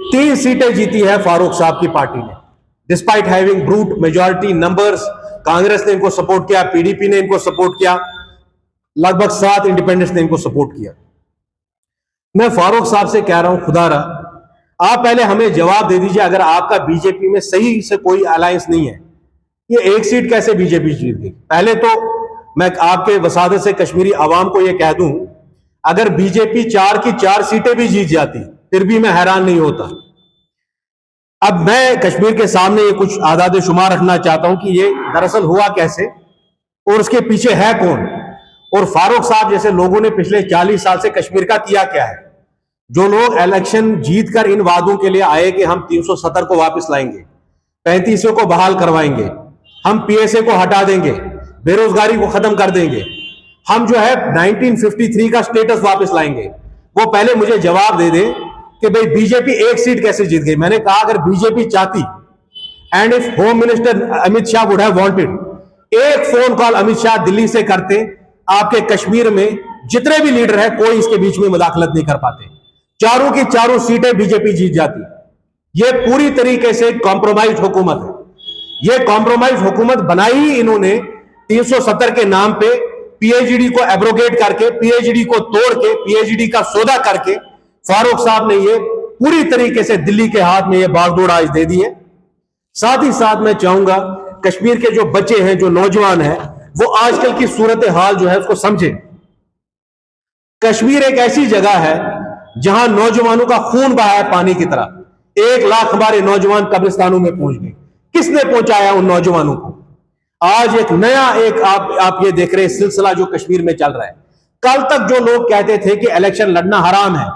3 सीटें जीती है फारूक साहब की पार्टी ने, despite having brute majority numbers. Congress ने इनको सपोर्ट किया, पीडीपी ने इनको सपोर्ट किया, लगभग 7 इंडिपेंडेंट्स ने इनको सपोर्ट किया। मैं फारूक साहब से कह रहा हूं, खुदा रहा आप पहले हमें जवाब दे दीजिए, अगर आपका बीजेपी में सही से कोई अलायंस नहीं है, ये 1 सीट कैसे बीजेपी जीत गई? पहले तो मैं आपके वसादत से कश्मीरी आवाम को यह कह दूं, अगर बीजेपी 4 की 4 सीटें भी जीत जाती फिर भी मैं हैरान नहीं होता। अब मैं कश्मीर के सामने ये कुछ आदाद शुमार रखना चाहता हूं कि ये दरअसल हुआ कैसे और उसके पीछे है कौन, और फारूक साहब जैसे लोगों ने पिछले 40 साल से कश्मीर का किया क्या है। जो लोग इलेक्शन जीतकर इन वादों के लिए आए कि हम 370 को वापस लाएंगे, 3500 को बहाल करवाएंगे, हम पीएसए को हटा देंगे, बेरोजगारी को खत्म कर देंगे, हम जो है 1953 का स्टेटस वापस लाएंगे, वो पहले मुझे जवाब दे दे कि भाई बीजेपी 1 सीट कैसे जीत गई। मैंने कहा अगर बीजेपी चाहती, and if home minister Amit Shah would have wanted, एक फोन कॉल अमित शाह दिल्ली से करते, आपके कश्मीर में जितने भी लीडर है कोई इसके बीच में मुदाखलत नहीं कर पाते, चारों की चारों सीटें बीजेपी जीत जाती। ये पूरी तरीके से कॉम्प्रोमाइज हुकूमत है। ये कॉम्प्रोमाइज हुकूमत बनाई ही इन्होंने 370 के नाम पे, पीएचडी को एब्रोगेट करके, पीएचडी को तोड़ के, पीएचडी का सौदा करके फारूक साहब ने ये पूरी तरीके से दिल्ली के हाथ में ये बागडोर आज दे दी है। साथ ही साथ मैं चाहूंगा कश्मीर के जो बच्चे हैं, जो नौजवान हैं, वो आजकल की सूरत हाल जो है उसको समझे। कश्मीर एक ऐसी जगह है जहां नौजवानों का खून बहा है पानी की तरह। 1 लाख हमारे नौजवान कब्रिस्तानों में पहुंच गए। किसने पहुंचाया उन नौजवानों को? आज एक नया आप ये देख रहे हैं सिलसिला जो कश्मीर में चल रहा है। कल तक जो लोग कहते थे कि इलेक्शन लड़ना हराम है,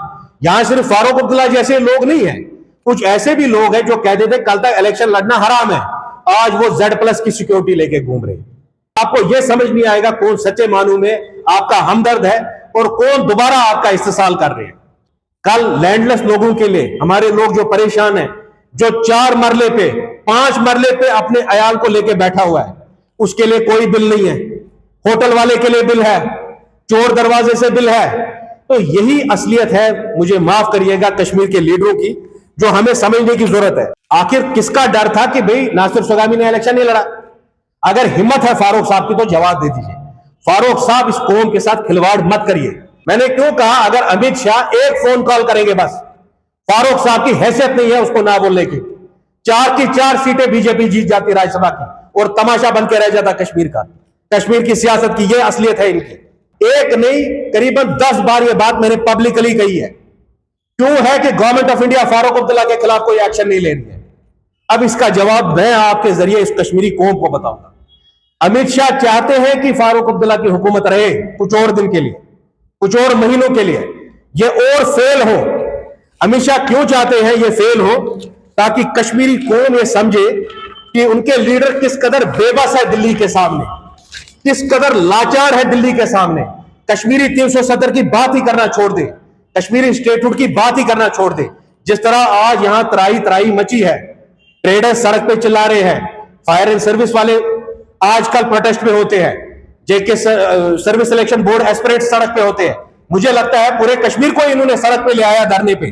यहां सिर्फ फारूक अब्दुल्ला जैसे लोग नहीं है, कुछ ऐसे भी लोग हैं जो कहते थे कल तक इलेक्शन लड़ना हराम है, आज वो Z+ की सिक्योरिटी लेके घूम रहे हैं। आपको यह समझ नहीं आएगा कौन सच्चे मानू में आपका हमदर्द है और कौन दोबारा आपका इस्तेसाल कर रहे हैं। कल लैंडलेस लोगों के लिए, हमारे लोग जो परेशान हैं, जो 4 मरले पे 5 मरले पे अपने अयाल को लेके बैठा हुआ है, उसके लिए कोई बिल नहीं है। होटल वाले के लिए बिल है, चोर दरवाजे से बिल है। तो यही असलियत है, मुझे माफ करिएगा, कश्मीर के लीडरों की, जो हमें समझने की जरूरत है। आखिर किसका डर था कि भाई नासिर सुगामी ने इलेक्शन नहीं लड़ा? अगर हिम्मत है फारूक साहब की तो जवाब दे दीजिए। फारूक साहब, इस कौम के साथ खिलवाड़ मत करिए। मैंने क्यों कहा, अगर अमित शाह एक फोन कॉल करेंगे बस, फारूक साहब की हैसियत नहीं है उसको ना बोलने की, 4 की 4 सीटें बीजेपी जीत जाती राज्यसभा की और तमाशा बन के रह जाता कश्मीर का। कश्मीर की सियासत की यह असलियत है इनकी। एक नहीं, करीबन 10 बार यह बात मैंने पब्लिकली कही है। क्यों है कि government of India Farooq Abdullah के खिलाफ कोई एक्शन नहीं ले रही है? अब इसका जवाब मैं आपके जरिए इस कश्मीरी कौम को बताऊंगा। अमित शाह चाहते हैं कि फारूक अब्दुल्ला की हुकूमत रहे कुछ और दिन के लिए, कुछ और महीनों के लिए, ये और फेल हो। अमित शाह क्यों चाहते हैं ये फेल हो? ताकि कश्मीरी कौम ये समझे कि उनके लीडर किस कदर बेबस है दिल्ली के सामने, किस कदर लाचार है दिल्ली के सामने। कश्मीरी 370 की बात ही करना छोड़ दे, कश्मीरी स्टेटहुड की बात ही करना छोड़ दे। जिस तरह आज यहां त्राही त्राही मची है, ट्रेडर्स सड़क पे चिल्ला रहे हैं, फायर एंड सर्विस वाले आजकल प्रोटेस्ट पे होते हैं, जेके सर्विस सिलेक्शन बोर्ड एस्पिरेंट्स सड़क पे होते हैं। मुझे लगता है पूरे कश्मीर को इन्होंने सड़क पे ले आया धरने पे।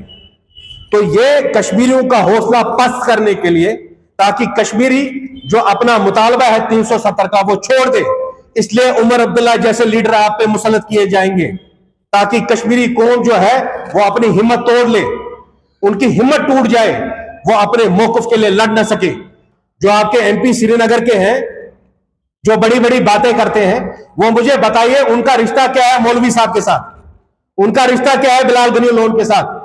तो ये कश्मीरियों का हौसला पस्त करने के लिए, ताकि कश्मीरी जो अपना मुतालबा है 370 का वो छोड़ दे, इसलिए उमर अब्दुल्ला जैसे लीडर आप पे मुसल्लत किए जाएंगे, ताकि कश्मीरी कौम जो है वो अपनी हिम्मत तोड़ ले, उनकी हिम्मत टूट जाए, वो अपने मौकफ के लिए लड़ न सके। जो आपके एमपी श्रीनगर के हैं, जो बड़ी बड़ी बातें करते हैं, वो मुझे बताइए उनका रिश्ता क्या है मौलवी साहब के साथ, उनका रिश्ता क्या है बिलाल गनी लोन के साथ?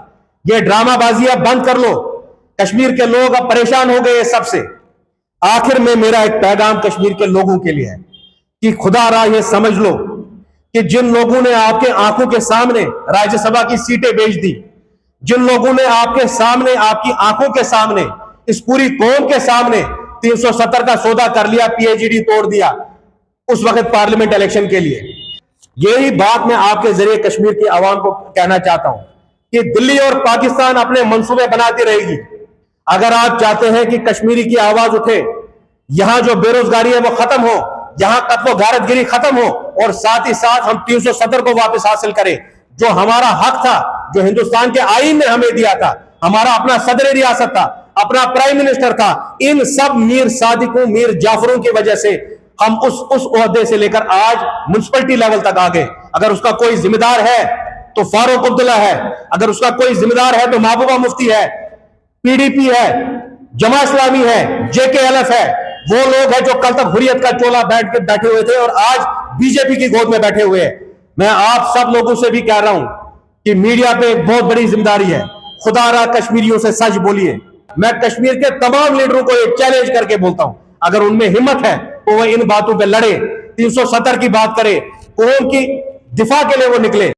ये ड्रामाबाजी अब बंद कर लो। कश्मीर के लोग अब परेशान हो गए सबसे। आखिर में मेरा एक पैगाम कश्मीर के लोगों के लिए है कि खुदा रहा ये समझ लो कि जिन लोगों ने आपके आंखों के सामने राज्यसभा की सीटें बेच दी, जिन लोगों ने आपके सामने, आपकी आंखों के सामने, इस पूरी कौम के सामने 370 का सौदा कर लिया, पीएचडी तोड़ दिया उस वक्त पार्लियामेंट इलेक्शन के लिए। यही बात मैं आपके जरिए कश्मीर की आवाम को कहना चाहता हूं कि दिल्ली और पाकिस्तान अपने मंसूबे बनाती रहेगी। अगर आप चाहते हैं कि कश्मीरी की आवाज उठे, यहां जो बेरोजगारी है वो खत्म हो, यहां कत्लो गारतगिरी खत्म हो, और साथ ही साथ हम 370 को वापस हासिल करें, जो हमारा हक था, जो हिंदुस्तान के आईन ने हमें दिया था, हमारा अपना सदर रियासत था, अपना प्राइम मिनिस्टर था। इन सब मीर सादिकों, मीर जाफरों की वजह से हम उस ओहदे से लेकर आज म्युनिसिपलिटी लेवल तक आ गए। अगर उसका कोई जिम्मेदार है तो फारूक अब्दुल्ला है, अगर उसका कोई जिम्मेदार है तो महबूबा मुफ्ती है, पीडीपी है, जमा इस्लामी है, जेकेएलएफ है। वो लोग हैं जो कल तक हुर्रियत का चोला बैठ के बैठे हुए थे और आज बीजेपी की गोद में बैठे हुए हैं। मैं आप सब लोगों से भी कह रहा हूं कि मीडिया पे एक बहुत बड़ी जिम्मेदारी है। खुदारा कश्मीरियों से सच बोलिए। मैं कश्मीर के तमाम लीडरों को एक चैलेंज करके बोलता हूं, अगर उनमें हिम्मत है तो वह इन बातों पे लड़े, 370 की बात करे, कौम की दिफा के लिए वो निकले।